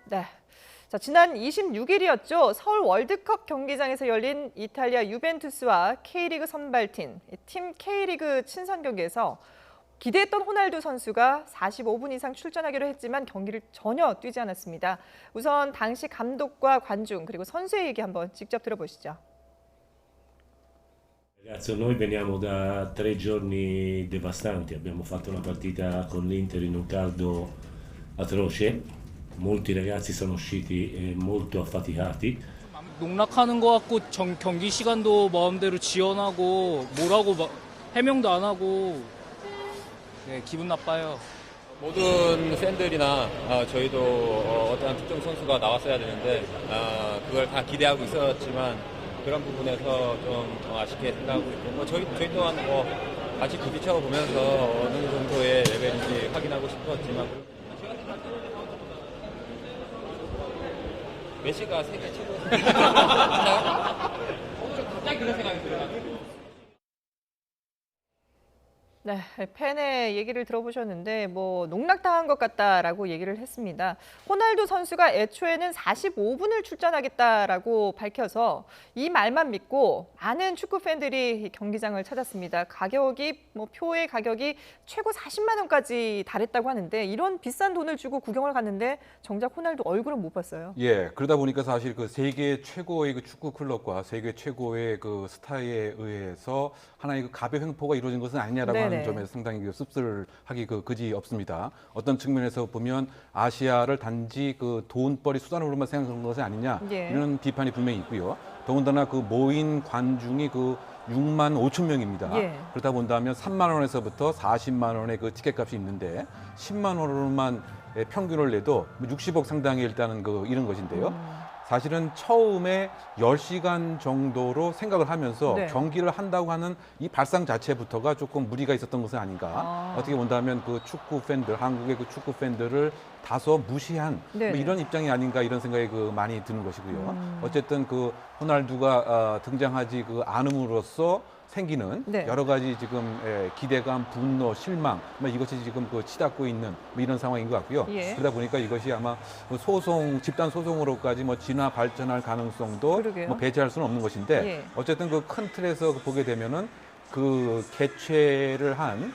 네. 자, 지난 26일이었죠. 서울 월드컵 경기장에서 열린 이탈리아 유벤투스와 K리그 선발팀, 팀 K리그 친선 경기에서 기대했던 호날두 선수가 45분 이상 출전하기로 했지만 경기를 전혀 뛰지 않았습니다. 우선 당시 감독과 관중 그리고 선수의 얘기 한번 직접 들어보시죠. Ragazzi, noi veniamo da 3 giorni devastanti, abbiamo fatto una partita con l'Inter in un caldo atroce, molti ragazzi sono usciti molto affaticati. 농락하는 것 같고 경기 시간도 마음대로 지연하고 뭐라고 해명도 안 하고 네, 기분 나빠요. 모든 팬들이나 저희도 어떠한 특정 선수가 나왔어야 되는데 그걸 다 기대하고 있었지만 그런 부분에서 좀 아쉽게 생각하고 있고 저희 또한 같이 부딪혀 보면서 어느 정도의 레벨인지 확인하고 싶었지만 메시가 세계 최고 갑자기 그런 생각이 들어요. 네, 팬의 얘기를 들어보셨는데 농락당한 것 같다라고 얘기를 했습니다. 호날두 선수가 애초에는 45분을 출전하겠다라고 밝혀서 이 말만 믿고 많은 축구 팬들이 경기장을 찾았습니다. 가격이 표의 가격이 최고 40만 원까지 달했다고 하는데 이런 비싼 돈을 주고 구경을 갔는데 정작 호날두 얼굴은 못 봤어요. 예, 그러다 보니까 사실 그 세계 최고의 그 축구 클럽과 세계 최고의 그 스타에 의해서 하나의 그 가벼 횡포가 이루어진 것은 아니냐라고 하는 점에서 상당히 씁쓸하기 그지 없습니다. 어떤 측면에서 보면 아시아를 단지 그 돈벌이 수단으로만 생각하는 것이 아니냐 이런 비판이 분명히 있고요. 더군다나 그 모인 관중이 그 6만 5천 명입니다. 그러다 본다면 3만 원에서부터 40만 원의 그 티켓값이 있는데 10만 원으로만 평균을 내도 60억 상당의 일단은 이런 것인데요. 사실은 처음에 10시간 정도로 생각을 하면서 경기를 한다고 하는 이 발상 자체부터가 조금 무리가 있었던 것은 아닌가. 어떻게 본다면 그 축구 팬들, 한국의 그 축구 팬들을 다소 무시한 이런 입장이 아닌가 이런 생각이 많이 드는 것이고요. 어쨌든 그 호날두가 등장하지 않음으로써 생기는 여러 가지 지금 기대감, 분노, 실망 이것이 지금 치닫고 있는 이런 상황인 것 같고요. 그러다 보니까 이것이 아마 집단 소송으로까지 진화 발전할 가능성도 배제할 수는 없는 것인데 어쨌든 그 큰 틀에서 보게 되면은 그 개최를 한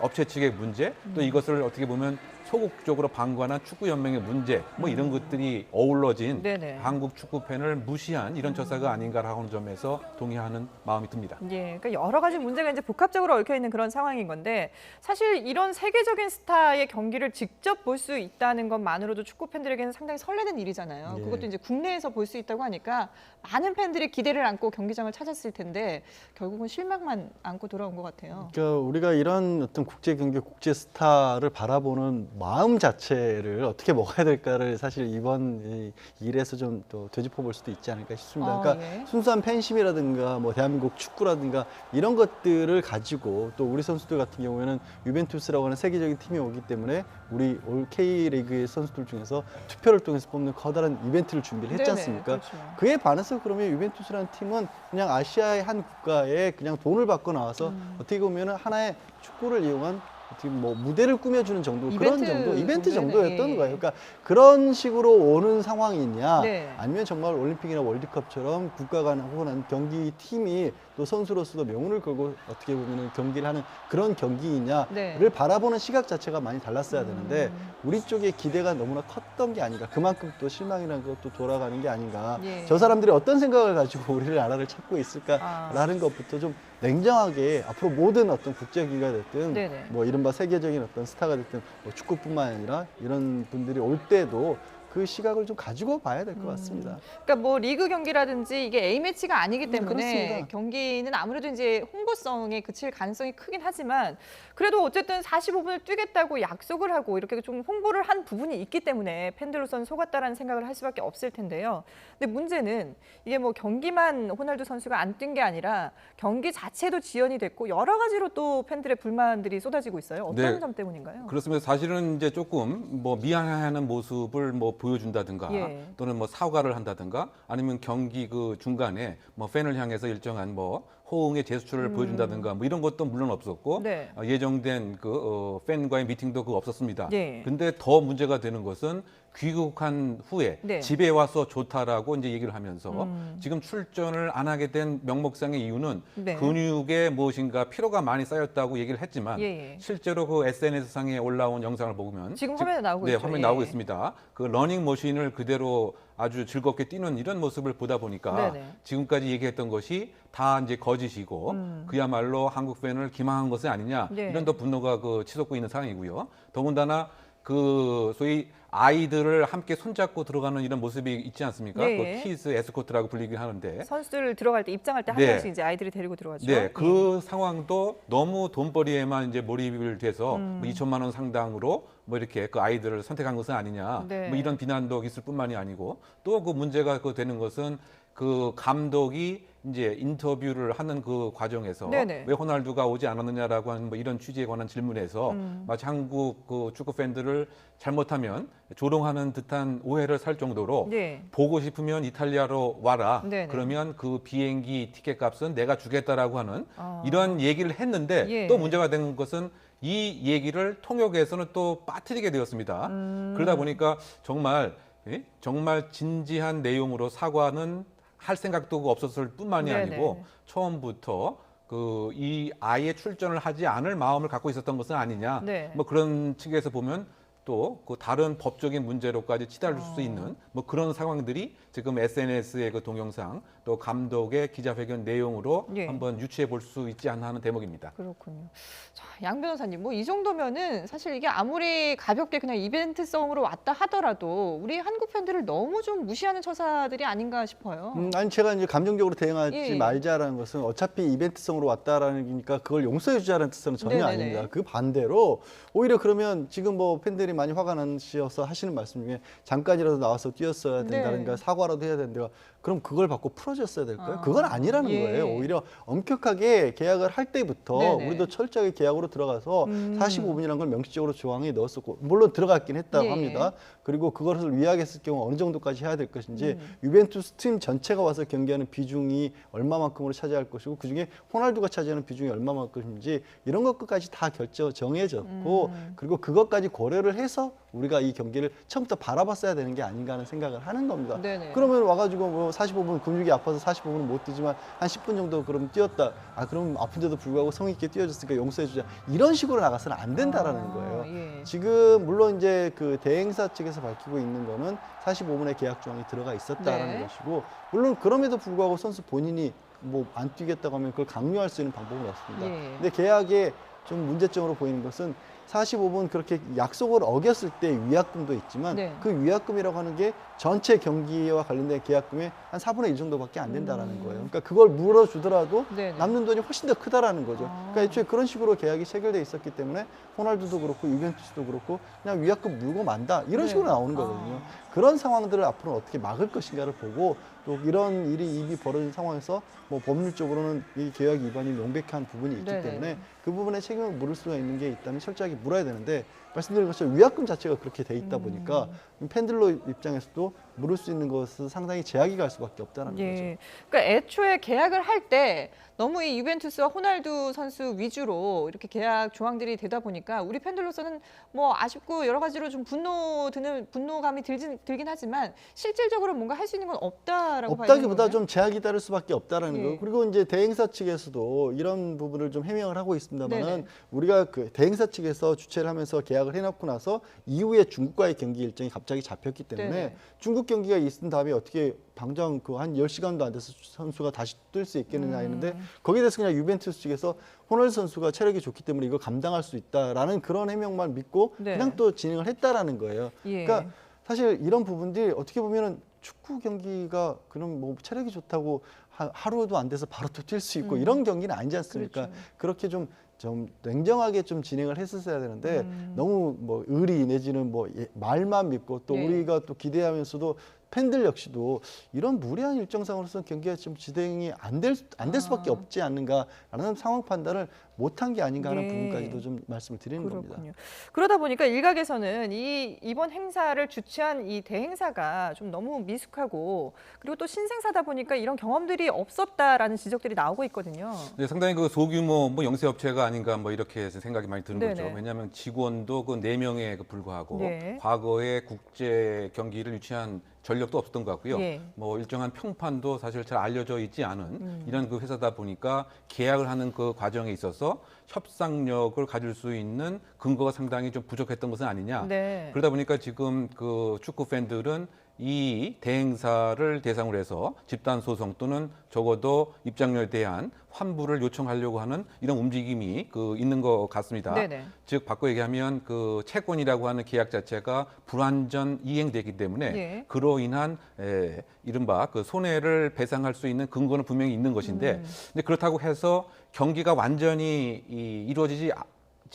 업체 측의 문제 또 이것을 어떻게 보면 소극적으로 방관한 축구연맹의 문제 이런 것들이 어우러진 한국 축구 팬을 무시한 이런 처사가 아닌가라고 하는 점에서 동의하는 마음이 듭니다. 그러니까 여러 가지 문제가 이제 복합적으로 얽혀 있는 그런 상황인 건데 사실 이런 세계적인 스타의 경기를 직접 볼 수 있다는 것만으로도 축구 팬들에게는 상당히 설레는 일이잖아요. 그것도 이제 국내에서 볼 수 있다고 하니까 많은 팬들이 기대를 안고 경기장을 찾았을 텐데 결국은 실망만 안고 돌아온 것 같아요. 그러니까 우리가 이런 어떤 국제 경기, 국제 스타를 바라보는 마음 자체를 어떻게 먹어야 될까를 사실 이번 일에서 좀 또 되짚어 볼 수도 있지 않을까 싶습니다. 그러니까 순수한 팬심이라든가 대한민국 축구라든가 이런 것들을 가지고 또 우리 선수들 같은 경우에는 유벤투스라고 하는 세계적인 팀이 오기 때문에 우리 올 K리그의 선수들 중에서 투표를 통해서 뽑는 커다란 이벤트를 준비를 했지 않습니까? 그렇죠. 그에 반해서 그러면 유벤투스라는 팀은 그냥 아시아의 한 국가에 그냥 돈을 받고 나와서 어떻게 보면 하나의 축구를 이용한 어떻게 무대를 꾸며주는 정도 이벤트 정도였던 거예요. 그러니까 그런 식으로 오는 상황이냐 아니면 정말 올림픽이나 월드컵처럼 국가 간 혹은 경기 팀이 또 선수로서도 명운을 걸고 어떻게 보면 경기를 하는 그런 경기이냐를 바라보는 시각 자체가 많이 달랐어야 되는데 우리 쪽의 기대가 너무나 컸던 게 아닌가. 그만큼 또 실망이라는 것도 돌아가는 게 아닌가. 저 사람들이 어떤 생각을 가지고 우리를 나라를 찾고 있을까라는 것부터 좀 냉정하게 앞으로 모든 어떤 국제기가 됐든 이른바 세계적인 어떤 스타가 됐든 축구뿐만 아니라 이런 분들이 올 때도 그 시각을 좀 가지고 봐야 될 것 같습니다. 그러니까 리그 경기라든지 이게 A매치가 아니기 때문에 그렇습니다. 경기는 아무래도 이제 홍보성에 그칠 가능성이 크긴 하지만 그래도 어쨌든 45분을 뛰겠다고 약속을 하고 이렇게 좀 홍보를 한 부분이 있기 때문에 팬들로서는 속았다라는 생각을 할 수밖에 없을 텐데요. 근데 문제는 이게 경기만 호날두 선수가 안 뛴 게 아니라 경기 자체도 지연이 됐고 여러 가지로 또 팬들의 불만들이 쏟아지고 있어요. 어떤 점 때문인가요? 그렇습니다. 사실은 이제 조금 미안해하는 모습을 보여준다든가 또는 사과를 한다든가 아니면 경기 그 중간에 팬을 향해서 일정한 호응의 제스처를 보여준다든가 뭐 이런 것도 물론 없었고 네. 예정된 팬과의 미팅도 없었습니다. 예. 근데 더 문제가 되는 것은 귀국한 후에 네. 집에 와서 좋다라고 이제 얘기를 하면서 지금 출전을 안 하게 된 명목상의 이유는 네. 근육에 무엇인가 피로가 많이 쌓였다고 얘기를 했지만 예. 실제로 그 SNS상에 올라온 영상을 보면 지금 화면에 나오고 네, 있죠. 화면에 예. 나오고 있습니다. 그 러닝 머신을 그대로 아주 즐겁게 뛰는 이런 모습을 보다 보니까 네네. 지금까지 얘기했던 것이 다 이제 거짓이고 그야말로 한국 팬을 기망한 것은 아니냐 네. 이런 더 분노가 치솟고 있는 상황이고요. 더군다나 소위 아이들을 함께 손잡고 들어가는 이런 모습이 있지 않습니까? 네. 키즈 에스코트라고 불리긴 하는데 선수들 들어갈 때 입장할 때 한 네. 명씩 이제 아이들이 데리고 들어가죠. 네, 그 상황도 너무 돈벌이에만 이제 몰입을 돼서 뭐 2천만 원 상당으로 뭐 이렇게 그 아이들을 선택한 것은 아니냐. 네. 뭐 이런 비난도 있을 뿐만이 아니고 또 그 문제가 되는 것은 그 감독이 이제 인터뷰를 하는 그 과정에서 네네. 왜 호날두가 오지 않았느냐라고 하는 뭐 이런 취지에 관한 질문에서 마치 한국 그 축구 팬들을 잘못하면 조롱하는 듯한 오해를 살 정도로 네. 보고 싶으면 이탈리아로 와라. 네네. 그러면 그 비행기 티켓 값은 내가 주겠다라고 하는 아. 이런 얘기를 했는데 예. 또 문제가 된 것은 이 얘기를 통역에서는 또 빠뜨리게 되었습니다. 그러다 보니까 정말 진지한 내용으로 사과는 할 생각도 없었을 뿐만이 네네. 아니고 처음부터 이 아예 출전을 하지 않을 마음을 갖고 있었던 것은 아니냐. 네. 뭐 그런 측에서 보면 또 그 다른 법적인 문제로까지 치달을 수 있는 뭐 그런 상황들이 지금 SNS의 그 동영상 또 감독의 기자회견 내용으로 예. 한번 유추해 볼 수 있지 않나 하는 대목입니다. 그렇군요. 자, 양 변호사님, 뭐 이 정도면은 사실 이게 아무리 가볍게 그냥 이벤트성으로 왔다 하더라도 우리 한국 팬들을 너무 좀 무시하는 처사들이 아닌가 싶어요. 아니 제가 이제 감정적으로 대응하지 예. 말자라는 것은 어차피 이벤트성으로 왔다라는 거니까 그걸 용서해 주자라는 뜻은 전혀 네네네. 아닙니다. 그 반대로 오히려 그러면 지금 뭐 팬들이 많이 화가 나셔서 하시는 말씀 중에 잠깐이라도 나와서 뛰었어야 된다든가 네. 사과라도 해야 된다. 그럼 그걸 받고 풀어줬어야 될까요? 아. 그건 아니라는 예. 거예요. 오히려 엄격하게 계약을 할 때부터 네네. 우리도 철저하게 계약으로 들어가서 45분이라는 걸 명시적으로 조항에 넣었었고 물론 들어갔긴 했다고 예. 합니다. 그리고 그것을 위약했을 경우 어느 정도까지 해야 될 것인지 유벤투스 팀 전체가 와서 경기하는 비중이 얼마만큼으로 차지할 것이고 그중에 호날두가 차지하는 비중이 얼마만큼인지 이런 것까지 다 정해졌고 그리고 그것까지 고려를 해서 우리가 이 경기를 처음부터 바라봤어야 되는 게 아닌가 하는 생각을 하는 겁니다. 네네. 그러면 와가지고 뭐 45분 근육이 아파서 45분은 못 뛰지만 한 10분 정도 그럼 뛰었다. 그럼 아픈데도 불구하고 성의 있게 뛰어줬으니까 용서해주자. 이런 식으로 나가서는 안 된다라는 거예요. 예. 지금 물론 이제 그 대행사 측에서 밝히고 있는 거는 45분의 계약 조항이 들어가 있었다라는 네. 것이고 물론 그럼에도 불구하고 선수 본인이 뭐 안 뛰겠다고 하면 그걸 강요할 수 있는 방법은 없습니다. 예. 근데 계약에 좀 문제점으로 보이는 것은 45분 그렇게 약속을 어겼을 때 위약금도 있지만 네. 그 위약금이라고 하는 게 전체 경기와 관련된 계약금의 한 4분의 1 정도밖에 안 된다라는 거예요. 그러니까 그걸 물어주더라도 네네. 남는 돈이 훨씬 더 크다라는 거죠. 아. 그러니까 애초에 그런 식으로 계약이 체결돼 있었기 때문에 호날두도 그렇고 유벤투스도 그렇고 그냥 위약금 물고 만다 이런 네. 식으로 나오는 거거든요. 그런 상황들을 앞으로 어떻게 막을 것인가를 보고 또 이런 일이 입이 벌어진 상황에서 뭐 법률적으로는 이 계약 위반이 명백한 부분이 있기 네네. 때문에 그 부분에 책임을 물을 수가 있는 게 있다면 철저하게 물어야 되는데 말씀드린 것처럼 위약금 자체가 그렇게 돼 있다 보니까 팬들로 입장에서도 물을 수 있는 것은 상당히 제약이 갈 수밖에 없다는 거죠. 예. 그러니까 애초에 계약을 할 때 너무 이 유벤투스와 호날두 선수 위주로 이렇게 계약 조항들이 되다 보니까 우리 팬들로서는 뭐 아쉽고 여러 가지로 좀 분노감이 들긴 하지만 실질적으로 뭔가 할 수 있는 건 없다라고 봐야 되는 없다기보다 건가요? 좀 제약이 따를 수밖에 없다라는 예. 거. 그리고 이제 대행사 측에서도 이런 부분을 좀 해명을 하고 있습니다만은 네네. 우리가 그 대행사 측에서 주최를 하면서 계약을 해놓고 나서 이후에 중국과의 경기 일정이 갑자기 잡혔기 때문에 네네. 중국 경기가 있은 다음에 어떻게 당장 그 한 10시간도 안 돼서 선수가 다시 뛸 수 있겠느냐 했는데 거기에 대해서 그냥 유벤투스 측에서 호날두 선수가 체력이 좋기 때문에 이거 감당할 수 있다라는 그런 해명만 믿고 네. 그냥 또 진행을 했다라는 거예요. 예. 그러니까 사실 이런 부분들이 어떻게 보면은 축구 경기가 그럼 뭐 체력이 좋다고 하루도 안 돼서 바로 또 뛸 수 있고 이런 경기는 아니지 않습니까? 그렇죠. 그렇게 좀 냉정하게 좀 진행을 했었어야 되는데 너무 뭐 의리 내지는 뭐 말만 믿고 또 예. 우리가 또 기대하면서도 팬들 역시도 이런 무리한 일정상으로서 경기가 좀 진행이 안 될 수밖에 없지 않는가라는 상황 판단을 못한 게 아닌가 하는 예. 부분까지도 좀 말씀을 드리는 겁니다. 그렇군요. 그러다 보니까 일각에서는 이번 행사를 주최한 이 대행사가 좀 너무 미숙하고 그리고 또 신생사다 보니까 이런 경험들이 없었다라는 지적들이 나오고 있거든요. 네, 상당히 그 소규모 뭐 영세 업체가 아닌가 뭐 이렇게 생각이 많이 드는 네네. 거죠. 왜냐하면 직원도 그 4명에 불과하고 네. 과거에 국제 경기를 유치한 전력도 없었던 것 같고요. 예. 뭐 일정한 평판도 사실 잘 알려져 있지 않은 이런 그 회사다 보니까 계약을 하는 그 과정에 있어서 협상력을 가질 수 있는 근거가 상당히 좀 부족했던 것은 아니냐. 네. 그러다 보니까 지금 그 축구 팬들은 이 대행사를 대상으로 해서 집단 소송 또는 적어도 입장료에 대한 환불을 요청하려고 하는 이런 움직임이 그 있는 것 같습니다. 네네. 즉 바꿔 얘기하면 그 채권이라고 하는 계약 자체가 불완전 이행되기 때문에 예. 그로 인한 이른바 그 손해를 배상할 수 있는 근거는 분명히 있는 것인데 근데 그렇다고 해서 경기가 완전히 이루어지지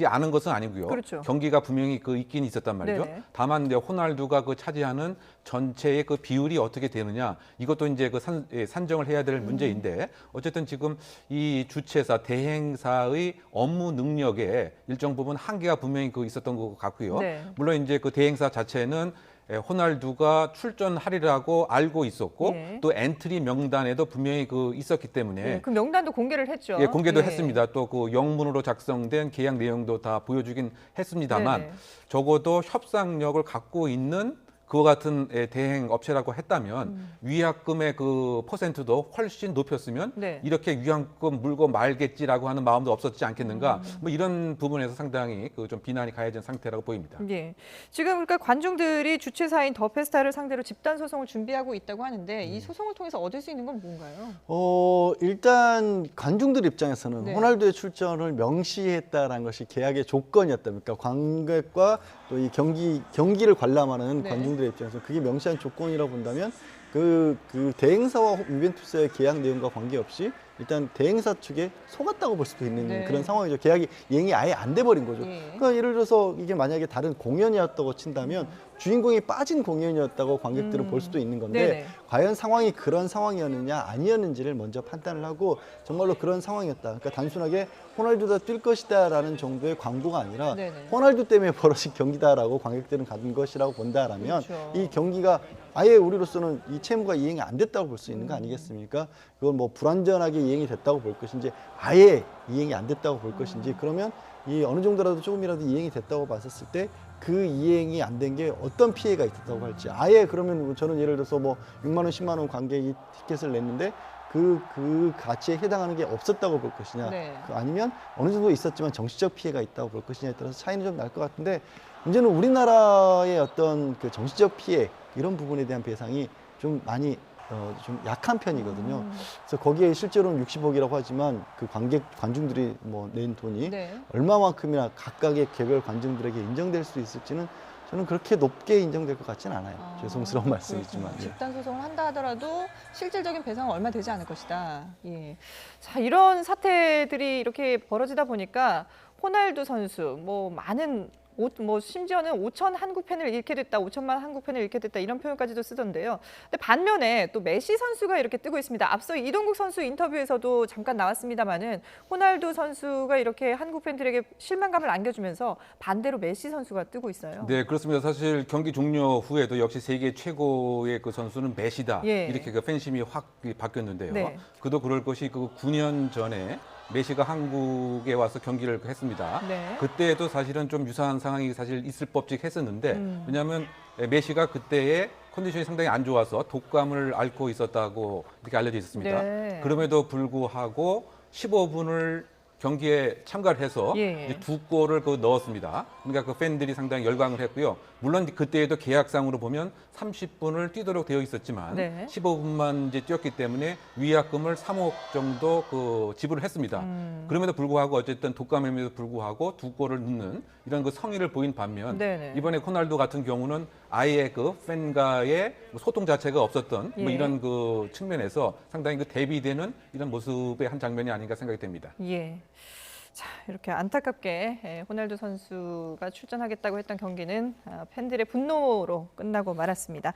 않은 것은 아니고요. 그렇죠. 경기가 분명히 그 있긴 있었단 말이죠. 네네. 다만 이제 호날두가 그 차지하는 전체의 그 비율이 어떻게 되느냐 이것도 이제 그 산정을 해야 될 문제인데 어쨌든 지금 이 주최사 대행사의 업무 능력에 일정 부분 한계가 분명히 그 있었던 것 같고요. 네. 물론 이제 그 대행사 자체는 호날두가 출전하리라고 알고 있었고 예. 또 엔트리 명단에도 분명히 그 있었기 때문에 네, 그 명단도 공개를 했죠. 예, 공개도 예. 했습니다. 또 그 영문으로 작성된 계약 내용도 다 보여주긴 했습니다만 네네. 적어도 협상력을 갖고 있는 그와 같은 대행 업체라고 했다면 위약금의 그 퍼센트도 훨씬 높였으면 네. 이렇게 위약금 물고 말겠지라고 하는 마음도 없었지 않겠는가. 뭐 이런 부분에서 상당히 그 좀 비난이 가해진 상태라고 보입니다. 예. 지금 그러니까 관중들이 주최사인 더 페스타를 상대로 집단 소송을 준비하고 있다고 하는데 이 소송을 통해서 얻을 수 있는 건 뭔가요? 일단 관중들 입장에서는 네. 호날두의 출전을 명시했다라는 것이 계약의 조건이었답니까? 관객과 또 이 경기를 관람하는 네. 관중들의 입장에서 그게 명시한 조건이라고 본다면 그 대행사와 유벤투스의 계약 내용과 관계없이 일단 대행사 측에 속았다고 볼 수도 있는 네. 그런 상황이죠. 계약이 이행이 아예 안 돼 버린 거죠. 예. 그러니까 예를 들어서 이게 만약에 다른 공연이었다고 친다면 주인공이 빠진 공연이었다고 관객들은 볼 수도 있는 건데 네네. 과연 상황이 그런 상황이었느냐 아니었는지를 먼저 판단을 하고 정말로 그런 상황이었다. 그러니까 단순하게 호날두가 뛸 것이다라는 정도의 광고가 아니라 네네. 호날두 때문에 벌어진 경기다라고 관객들은 가는 것이라고 본다라면 그렇죠. 이 경기가 아예 우리로서는 이 채무가 이행이 안 됐다고 볼 수 있는 거 아니겠습니까? 그건 뭐 불완전하게 이행이 됐다고 볼 것인지 아예 이행이 안 됐다고 볼 것인지 그러면 이 어느 정도라도 조금이라도 이행이 됐다고 봤었을 때 그 이행이 안 된 게 어떤 피해가 있었다고 할지 아예 그러면 저는 예를 들어서 뭐 6만 원, 10만 원 관객이 티켓을 냈는데 그 가치에 해당하는 게 없었다고 볼 것이냐 네. 아니면 어느 정도 있었지만 정치적 피해가 있다고 볼 것이냐에 따라서 차이는 좀 날 것 같은데 문제는 우리나라의 어떤 그 정치적 피해 이런 부분에 대한 배상이 좀 많이 좀 약한 편이거든요. 그래서 거기에 실제로는 60억이라고 하지만 그 관중들이 뭐 낸 돈이 네. 얼마만큼이나 각각의 개별 관중들에게 인정될 수 있을지는 저는 그렇게 높게 인정될 것 같지는 않아요. 죄송스러운 말씀이지만. 그렇군요. 예. 집단 소송을 한다 하더라도 실질적인 배상은 얼마 되지 않을 것이다. 예. 자, 이런 사태들이 이렇게 벌어지다 보니까 호날두 선수 뭐 많은 뭐 심지어는 5천 한국 팬을 잃게 됐다, 5천만 한국 팬을 잃게 됐다 이런 표현까지도 쓰던데요. 근데 반면에 또 메시 선수가 이렇게 뜨고 있습니다. 앞서 이동국 선수 인터뷰에서도 잠깐 나왔습니다만은 호날두 선수가 이렇게 한국 팬들에게 실망감을 안겨주면서 반대로 메시 선수가 뜨고 있어요. 네, 그렇습니다. 사실 경기 종료 후에도 역시 세계 최고의 그 선수는 메시다. 예. 이렇게 그 팬심이 확 바뀌었는데요. 네. 그도 그럴 것이 그 9년 전에 메시가 한국에 와서 경기를 했습니다. 네. 그때도 사실은 좀 유사한 상황이 사실 있을 법직 했었는데 왜냐하면 메시가 그때의 컨디션이 상당히 안 좋아서 독감을 앓고 있었다고 이렇게 알려져 있었습니다. 네. 그럼에도 불구하고 15분을 경기에 참가를 해서 예. 이제 2골을 그 넣었습니다. 그러니까 그 팬들이 상당히 열광을 했고요. 물론 그때에도 계약상으로 보면 30분을 뛰도록 되어 있었지만 네. 15분만 이제 뛰었기 때문에 위약금을 3억 정도 그 지불을 했습니다. 그럼에도 불구하고 어쨌든 독감임에도 불구하고 2골을 넣는 이런 그 성의를 보인 반면 네네. 이번에 호날두 같은 경우는 아예 그 팬과의 소통 자체가 없었던 뭐 예. 이런 그 측면에서 상당히 그 대비되는 이런 모습의 한 장면이 아닌가 생각이 됩니다. 예. 자, 이렇게 안타깝게 호날두 선수가 출전하겠다고 했던 경기는 팬들의 분노로 끝나고 말았습니다.